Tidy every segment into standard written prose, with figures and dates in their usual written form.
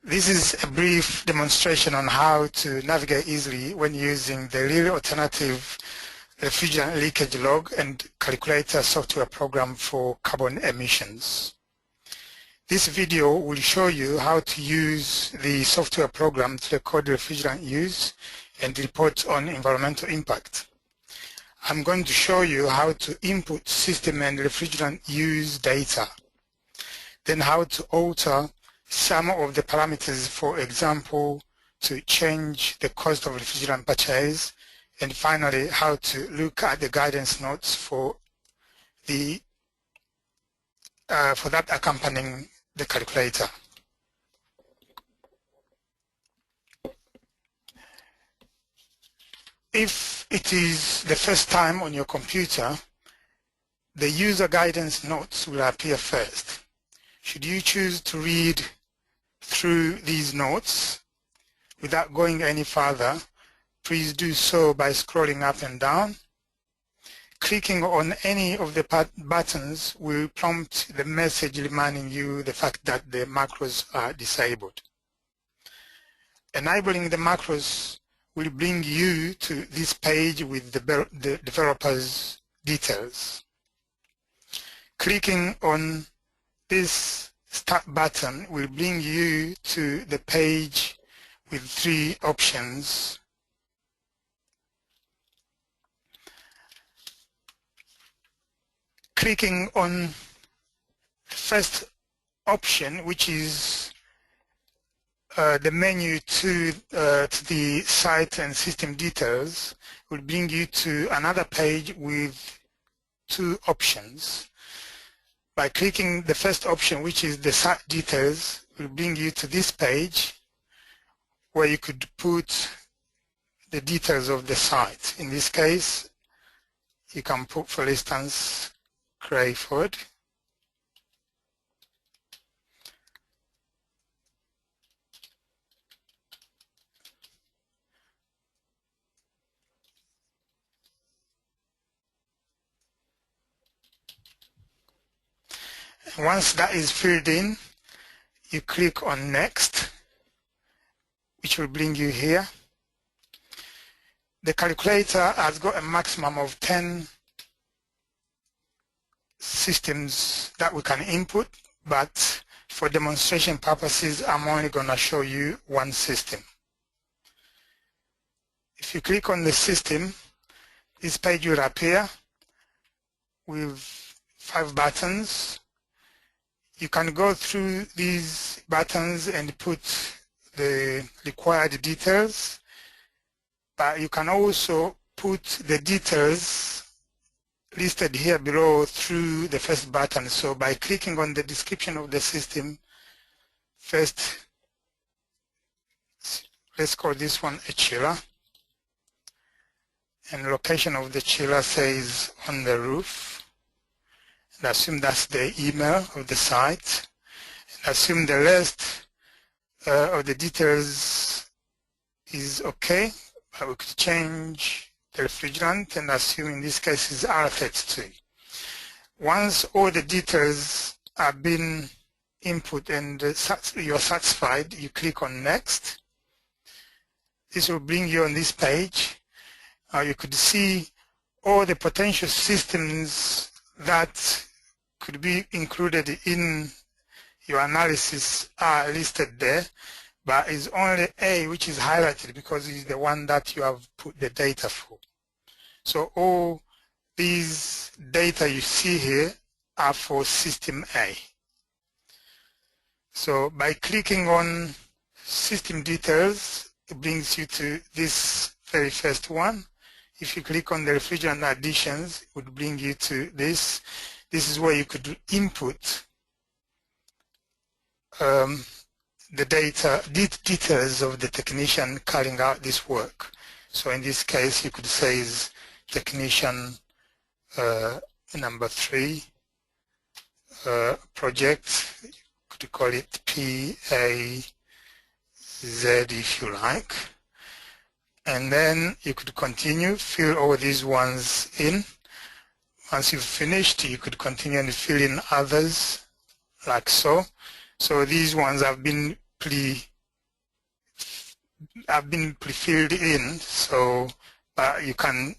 This is a brief demonstration on how to navigate easily when using the real alternative refrigerant leakage log and calculator software program for carbon emissions. This video will show you how to use the software program to record refrigerant use and report on environmental impact. I'm going to show you how to input system and refrigerant use data, then how to alter some of the parameters, for example, to change the cost of refrigerant purchase, and finally how to look at the guidance notes for that accompanying the calculator. If it is the first time on your computer, the user guidance notes will appear first. Should you choose to read through these notes without going any further, please do so by scrolling up and down. Clicking on any of the buttons will prompt the message reminding you the fact that the macros are disabled. Enabling the macros will bring you to this page with the developer's details. Clicking on this Start button will bring you to the page with 3 options. Clicking on the first option, which is the menu to the site and system details, will bring you to another page with 2 options. By clicking the first option, which is the site details, will bring you to this page where you could put the details of the site. In this case, you can put, for instance, Crayford. Once that is filled in, you click on Next, which will bring you here. The calculator has got a maximum of 10 systems that we can input, but for demonstration purposes, I'm only going to show you one system. If you click on the system, this page will appear with 5 buttons. You can go through these buttons and put the required details, but you can also put the details listed here below through the first button. So by clicking on the description of the system, first, let's call this one a chiller, and location of the chiller says on the roof. And assume that's the email of the site, and assume the rest of the details is okay, but we could change the refrigerant and assume in this case is R32. Once all the details have been input and you're satisfied, you click on Next. This will bring you on this page. You could see all the potential systems that could be included in your analysis are listed there, but it's only A which is highlighted because it's the one that you have put the data for. So all these data you see here are for system A. So by clicking on system details, it brings you to this very first one. If you click on the refrigerant additions, it would bring you to this. This is where you could input the details of the technician carrying out this work. So in this case, you could say is technician number 3 project. You could call it PAZ if you like. And then you could continue, fill all these ones in. Once you've finished, you could continue and fill in others like so. So these ones have been have been pre-filled in, so you can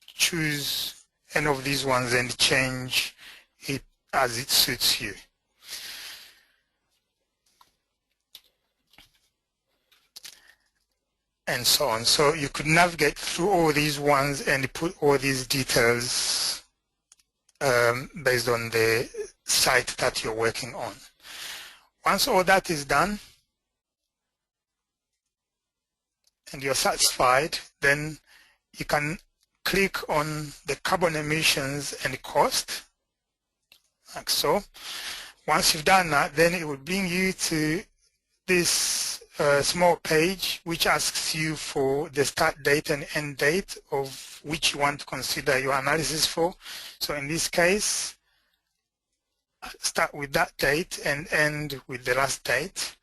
choose any of these ones and change it as it suits you. And so on. So you could navigate through all these ones and put all these details based on the site that you're working on. Once all that is done and you're satisfied, then you can click on the carbon emissions and cost, like so. Once you've done that, then it will bring you to this small page which asks you for the start date and end date of which you want to consider your analysis for. So in this case, start with that date and end with the last date,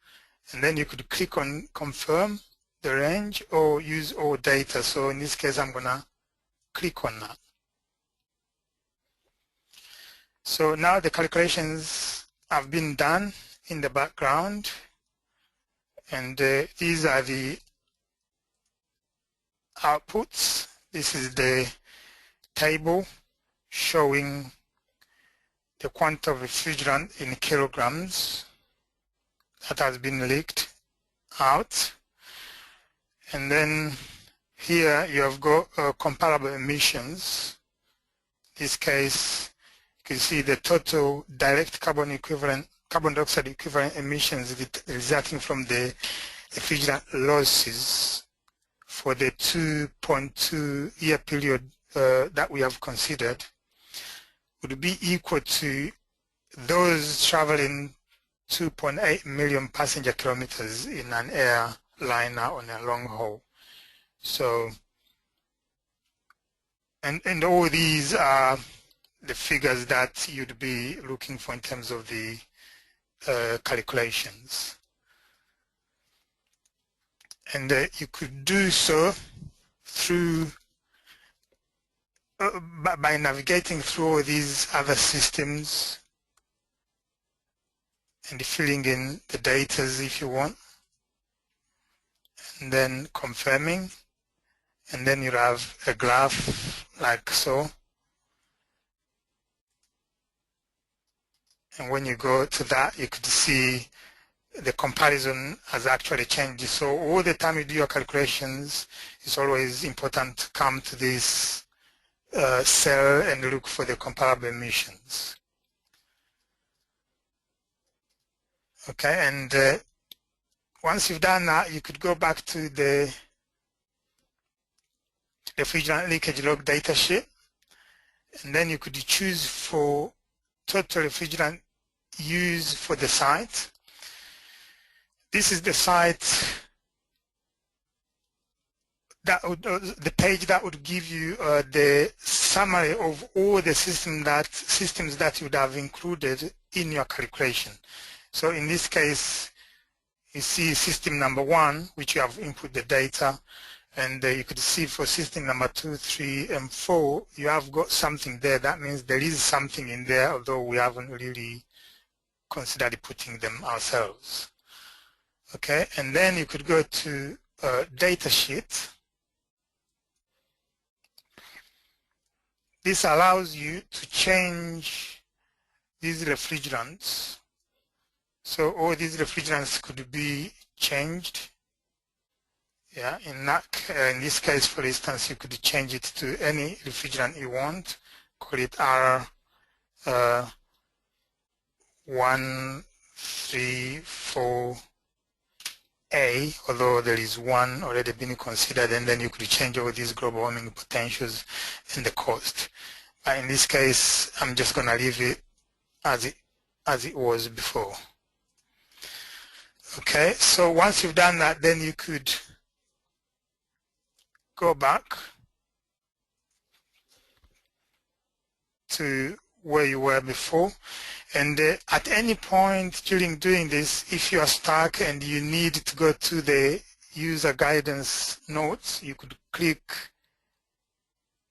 and then you could click on confirm the range or use all data. So in this case, I'm gonna click on that. So now the calculations have been done in the background, and these are the outputs. This is the table showing the quantity of refrigerant in kilograms that has been leaked out. And then here you have got comparable emissions. In this case, you can see the total direct carbon dioxide equivalent emissions resulting from the refrigerant losses for the 2.2 year period that we have considered would be equal to those traveling 2.8 million passenger kilometers in an airliner on a long haul. So, and all these are the figures that you'd be looking for in terms of the calculations. And you could do so through by navigating through all these other systems and filling in the data if you want, and then confirming, and then you have a graph like so. And when you go to that, you could see the comparison has actually changed. So all the time you do your calculations, it's always important to come to this cell and look for the comparable emissions. Okay, and once you've done that, you could go back to the refrigerant leakage log datasheet, and then you could choose for total refrigerant used for the site. This is the site that would, the page that would give you the summary of all the systems that you would have included in your calculation. So in this case, you see system number 1, which you have input the data, and you could see for system number 2, 3, and 4, you have got something there. That means there is something in there, although we haven't really considered putting them ourselves. Okay, and then you could go to data sheet. This allows you to change these refrigerants. So all these refrigerants could be changed. Yeah, in this case, for instance, you could change it to any refrigerant you want. Call it R134A, although there is one already being considered, and then you could change all these global warming potentials and the cost. But in this case, I'm just going to leave it as it was before. Okay, so once you've done that, then you could go back to where you were before, and at any point during doing this, if you are stuck and you need to go to the user guidance notes, you could click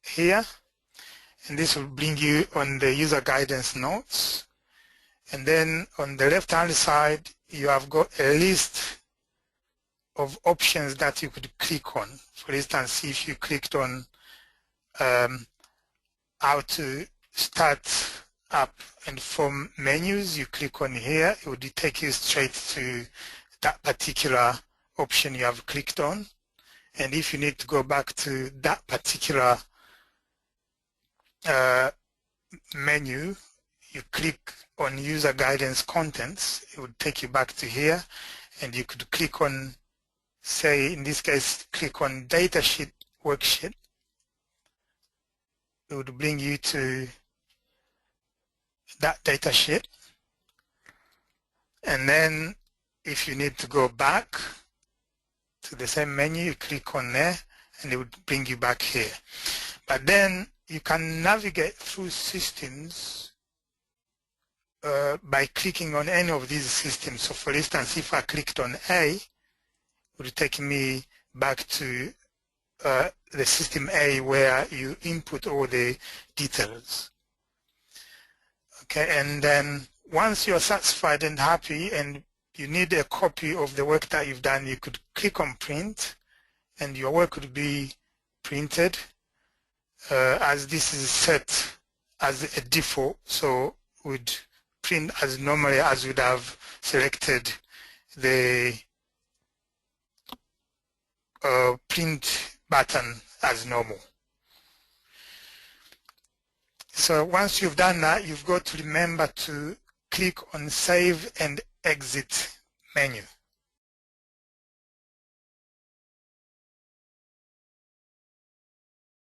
here, and this will bring you on the user guidance notes. And then on the left hand side, you have got a list of options that you could click on. For instance, if you clicked on how to start up and form menus, you click on here, it would take you straight to that particular option you have clicked on. And if you need to go back to that particular menu, you click on user guidance contents, it would take you back to here, and you could click on, say in this case, click on datasheet worksheet. It would bring you to that datasheet. And then if you need to go back to the same menu, you click on there and it would bring you back here. But then you can navigate through systems by clicking on any of these systems. So for instance, if I clicked on A, it would take me back to the system A where you input all the details. Okay, and then once you're satisfied and happy and you need a copy of the work that you've done, you could click on print and your work would be printed as this is set as a default, so would print as normally as would have selected the print button as normal. So once you've done that, you've got to remember to click on Save and Exit menu.